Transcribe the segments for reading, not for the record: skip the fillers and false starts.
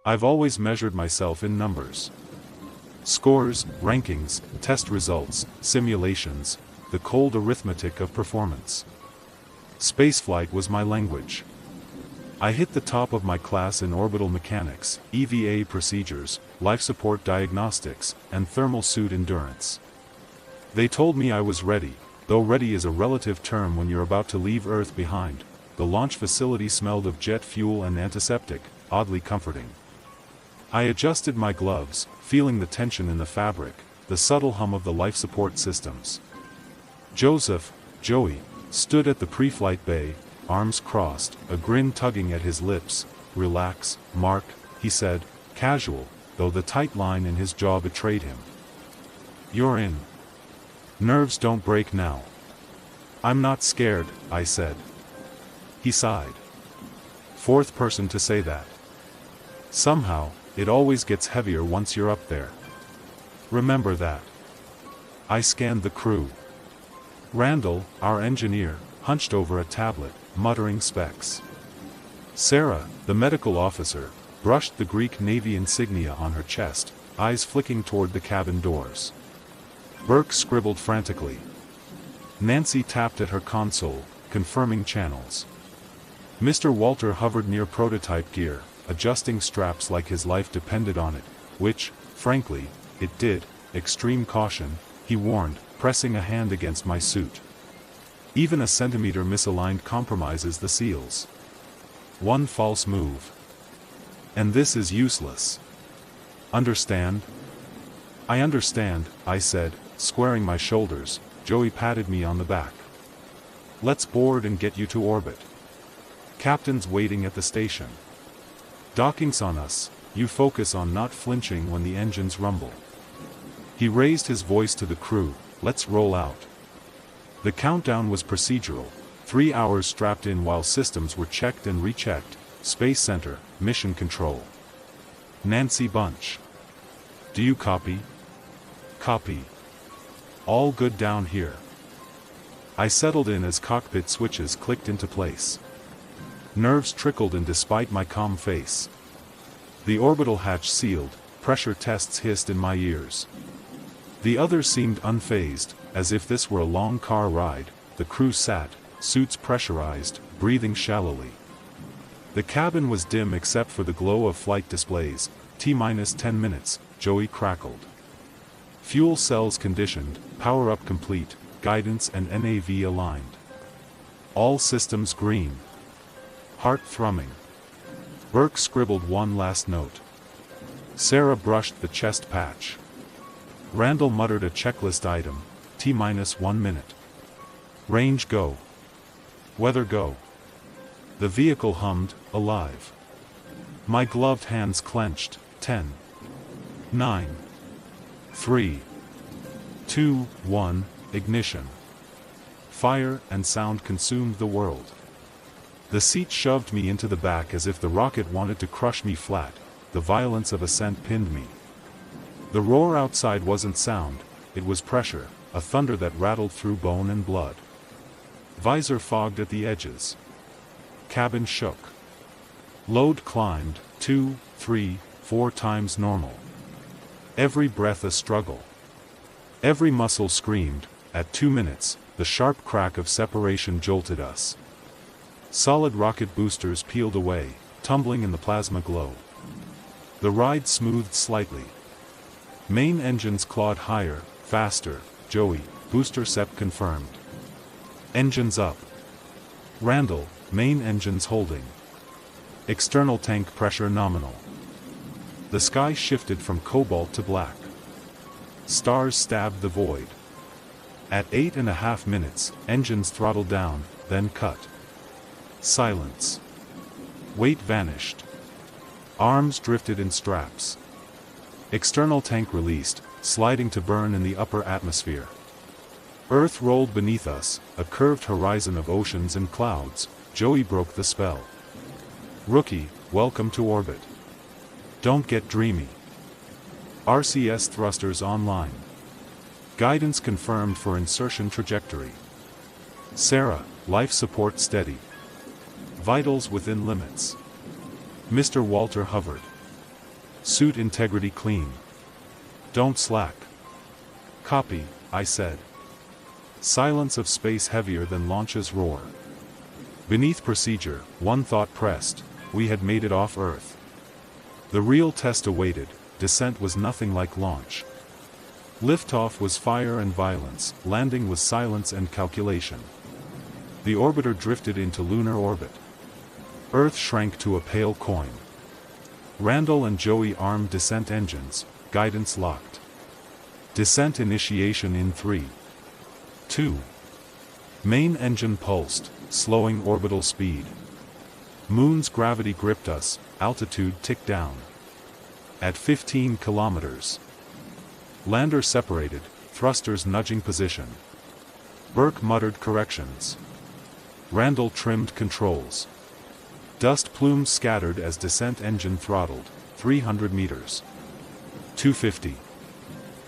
I've always measured myself in numbers. Scores, rankings, test results, simulations, the cold arithmetic of performance. Spaceflight was my language. I hit the top of my class in orbital mechanics, EVA procedures, life support diagnostics, and thermal suit endurance. They told me I was ready, though ready is a relative term when you're about to leave Earth behind. The launch facility smelled of jet fuel and antiseptic, oddly comforting. I adjusted my gloves, feeling the tension in the fabric, the subtle hum of the life support systems. Joey, stood at the pre-flight bay, arms crossed, a grin tugging at his lips. "Relax, Mark," he said, casual, though the tight line in his jaw betrayed him. "You're in. Nerves don't break now." "I'm not scared," I said. He sighed. Fourth person to say that. Somehow, it always gets heavier once you're up there. Remember that. I scanned the crew. Randall, our engineer, hunched over a tablet, muttering specs. Sarah, the medical officer, brushed the Greek Navy insignia on her chest, eyes flicking toward the cabin doors. Burke scribbled frantically. Nancy tapped at her console, confirming channels. Mr. Walter hovered near prototype gear, adjusting straps like his life depended on it, which, frankly, it did. "Extreme caution," he warned, pressing a hand against my suit. "Even a centimeter misaligned compromises the seals. One false move. And this is useless. Understand?" "I understand," I said, squaring my shoulders. Joey patted me on the back. "Let's board and get you to orbit. Captain's waiting at the station. Docking's on us, you focus on not flinching when the engines rumble." He raised his voice to the crew, "Let's roll out." The countdown was procedural, 3 hours strapped in while systems were checked and rechecked. Space Center, Mission Control. Nancy Bunch. "Do you copy?" "Copy. All good down here." I settled in as cockpit switches clicked into place. Nerves trickled in despite my calm face. The orbital hatch sealed, pressure tests hissed in my ears. The others seemed unfazed, as if this were a long car ride. The crew sat, suits pressurized, breathing shallowly. The cabin was dim except for the glow of flight displays. T-10 minutes, Joey crackled. Fuel cells conditioned, power-up complete, guidance and NAV aligned. All systems green. Heart thrumming. Burke scribbled one last note. Sarah brushed the chest patch. Randall muttered a checklist item. T-1 minute. Range go. Weather go. The vehicle hummed, alive. My gloved hands clenched. 10. 9. 3. 2. 1. Ignition. Fire and sound consumed the world. The seat shoved me into the back as if the rocket wanted to crush me flat. The violence of ascent pinned me. The roar outside wasn't sound, it was pressure, a thunder that rattled through bone and blood. Visor fogged at the edges. Cabin shook. Load climbed, 2, 3, 4 times normal. Every breath a struggle. Every muscle screamed. At 2 minutes, the sharp crack of separation jolted us. Solid rocket boosters peeled away, tumbling in the plasma glow. The ride smoothed slightly. Main engines clawed higher, faster. Joey, booster sep confirmed. Engines up. Randall, main engines holding. External tank pressure nominal. The sky shifted from cobalt to black. Stars stabbed the void. At 8.5 minutes, engines throttled down, then cut. Silence. Weight vanished. Arms drifted in straps. External tank released, sliding to burn in the upper atmosphere. Earth rolled beneath us, a curved horizon of oceans and clouds. Joey broke the spell. "Rookie, welcome to orbit. Don't get dreamy. RCS thrusters online. Guidance confirmed for insertion trajectory. Sarah, life support steady. Vitals within limits. Mr. Walter hovered. Suit integrity clean. Don't slack. Copy, I said. Silence of space heavier than launch's roar. Beneath procedure, one thought pressed, we had made it off Earth. The real test awaited, descent was nothing like launch. Liftoff was fire and violence, landing was silence and calculation. The orbiter drifted into lunar orbit. Earth shrank to a pale coin. Randall and Joey armed descent engines, guidance locked. Descent initiation in 3, 2. Main engine pulsed, slowing orbital speed. Moon's gravity gripped us, altitude ticked down. At 15 kilometers. Lander separated, thrusters nudging position. Burke muttered corrections. Randall trimmed controls. Dust plumes scattered as descent engine throttled, 300 meters. 250.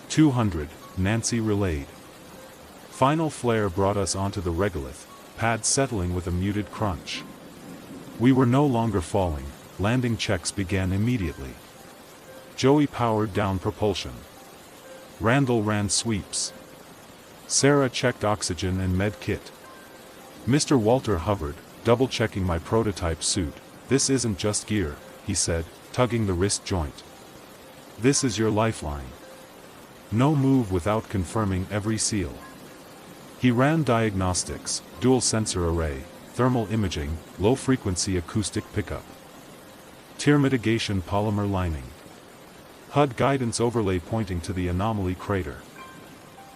200, Nancy relayed. Final flare brought us onto the regolith, pad settling with a muted crunch. We were no longer falling, landing checks began immediately. Joey powered down propulsion. Randall ran sweeps. Sarah checked oxygen and med kit. Mr. Walter hovered, double-checking my prototype suit. This isn't just gear, he said, tugging the wrist joint. This is your lifeline. No move without confirming every seal. He ran diagnostics, dual sensor array, thermal imaging, low-frequency acoustic pickup. Tear mitigation polymer lining. HUD guidance overlay pointing to the Anomaly crater.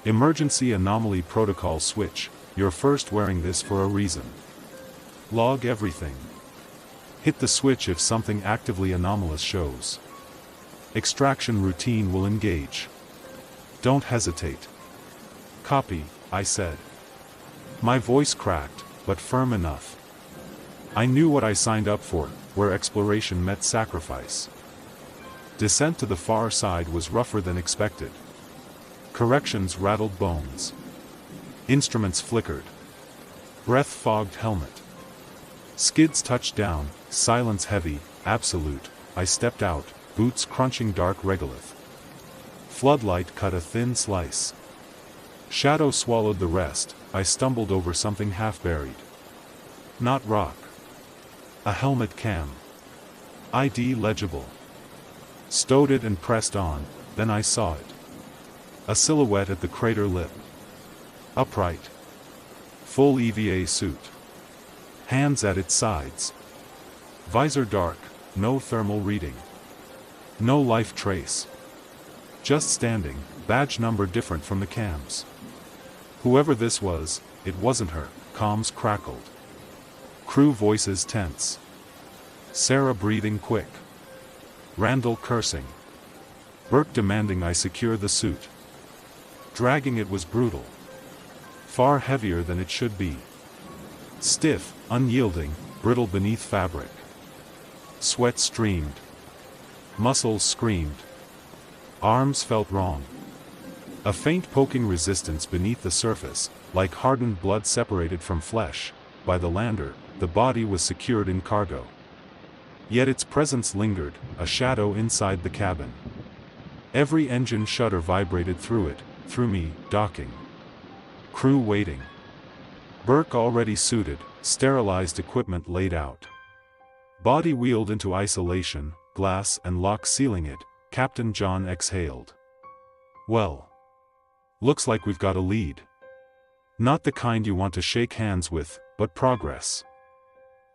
Emergency Anomaly protocol switch, you're first wearing this for a reason. Log everything. Hit the switch if something actively anomalous shows. Extraction routine will engage. Don't hesitate. Copy, I said. My voice cracked, but firm enough. I knew what I signed up for, where exploration met sacrifice. Descent to the far side was rougher than expected. Corrections rattled bones. Instruments flickered. Breath fogged helmet. Skids touched down, silence heavy, absolute. I stepped out, boots crunching dark regolith. Floodlight cut a thin slice. Shadow swallowed the rest. I stumbled over something half buried. Not rock. A helmet cam. ID legible. Stowed it and pressed on, then I saw it. A silhouette at the crater lip. Upright. Full EVA suit. Hands at its sides. Visor dark, no thermal reading. No life trace. Just standing, badge number different from the cams. Whoever this was, it wasn't her, comms crackled. Crew voices tense. Sarah breathing quick. Randall cursing. Burke demanding I secure the suit. Dragging it was brutal. Far heavier than it should be. Stiff, unyielding, brittle beneath fabric. Sweat streamed. Muscles screamed. Arms felt wrong. A faint poking resistance beneath the surface, like hardened blood separated from flesh. By the lander, the body was secured in cargo. Yet its presence lingered, a shadow inside the cabin. Every engine shutter vibrated through it, through me, docking. Crew waiting. Burke already suited, sterilized equipment laid out. Body wheeled into isolation, glass and lock sealing it. Captain John exhaled. Well. Looks like we've got a lead. Not the kind you want to shake hands with, but progress.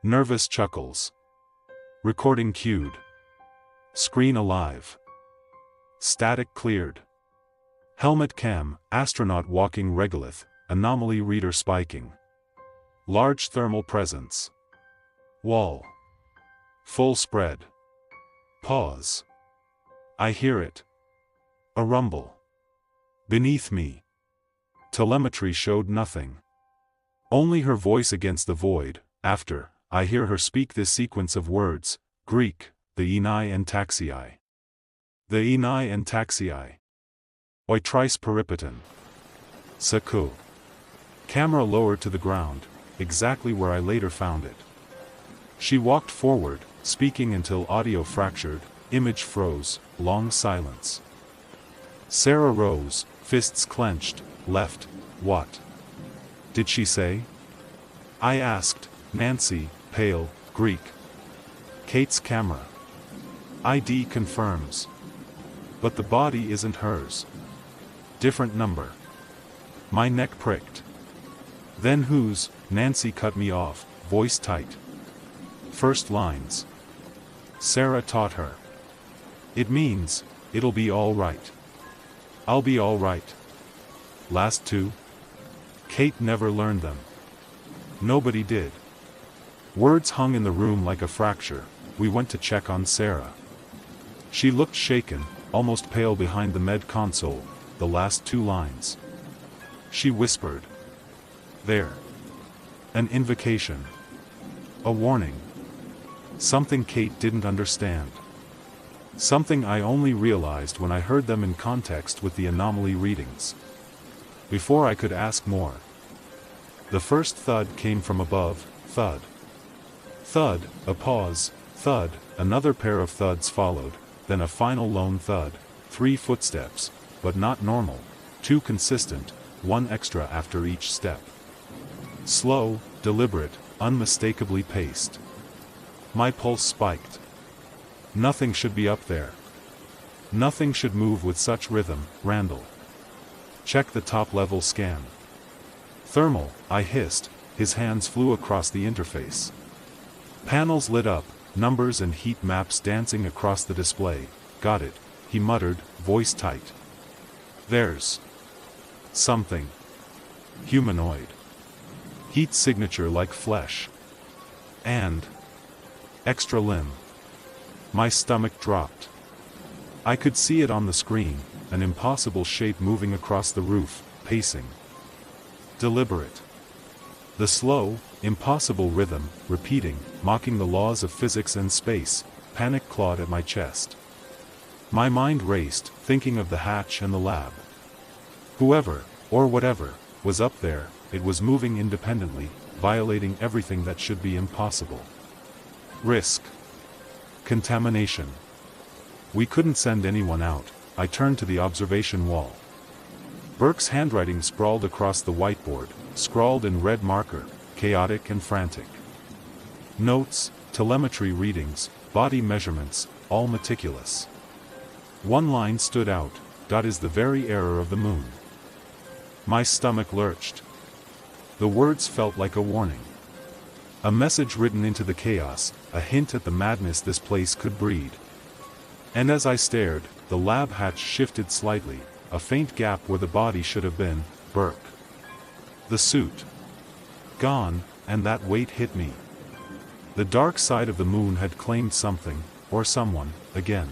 Nervous chuckles. Recording cued. Screen alive. Static cleared. Helmet cam, astronaut walking regolith, anomaly reader spiking. Large thermal presence. Wall. Full spread. Pause. I hear it. A rumble. Beneath me. Telemetry showed nothing. Only her voice against the void. After, I hear her speak this sequence of words, Greek, the Enai and Taxiai. The enai and taxii. Oi trice peripaton. Saku. Camera lowered to the ground, exactly where I later found it. She walked forward, speaking until audio fractured, image froze, long silence. Sarah rose, fists clenched, left. What did she say? I asked, Nancy, pale, Greek. Kate's camera. ID confirms. But the body isn't hers. Different number. My neck pricked. Then whose? Nancy cut me off, voice tight. First lines. Sarah taught her. It means, it'll be all right. I'll be all right. Last two? Kate never learned them. Nobody did. Words hung in the room like a fracture. We went to check on Sarah. She looked shaken, almost pale behind the med console, the last two lines. She whispered. There. An invocation. A warning. Something Kate didn't understand. Something I only realized when I heard them in context with the anomaly readings. Before I could ask more. The first thud came from above, thud. Thud, a pause, thud, another pair of thuds followed, then a final lone thud, 3 footsteps, but not normal, 2 consistent, 1 extra after each step. Slow, deliberate, unmistakably paced. My pulse spiked. Nothing should be up there. Nothing should move with such rhythm, Randall. Check the top-level scan. Thermal, I hissed, his hands flew across the interface. Panels lit up, numbers and heat maps dancing across the display. Got it, he muttered, voice tight. There's something. Humanoid. Heat signature like flesh. And extra limb. My stomach dropped. I could see it on the screen, an impossible shape moving across the roof, pacing. Deliberate. The slow, impossible rhythm, repeating, mocking the laws of physics and space, panic clawed at my chest. My mind raced, thinking of the hatch and the lab. Whoever, or whatever, was up there, it was moving independently, violating everything that should be impossible. Risk. Contamination. We couldn't send anyone out. I turned to the observation wall. Burke's handwriting sprawled across the whiteboard, scrawled in red marker, chaotic and frantic. Notes, telemetry readings, body measurements, all meticulous. One line stood out, "Dot is the very error of the moon." My stomach lurched. The words felt like a warning. A message written into the chaos, a hint at the madness this place could breed. And as I stared, the lab hatch shifted slightly, a faint gap where the body should have been, Burke. The suit. Gone, and that weight hit me. The dark side of the moon had claimed something, or someone, again.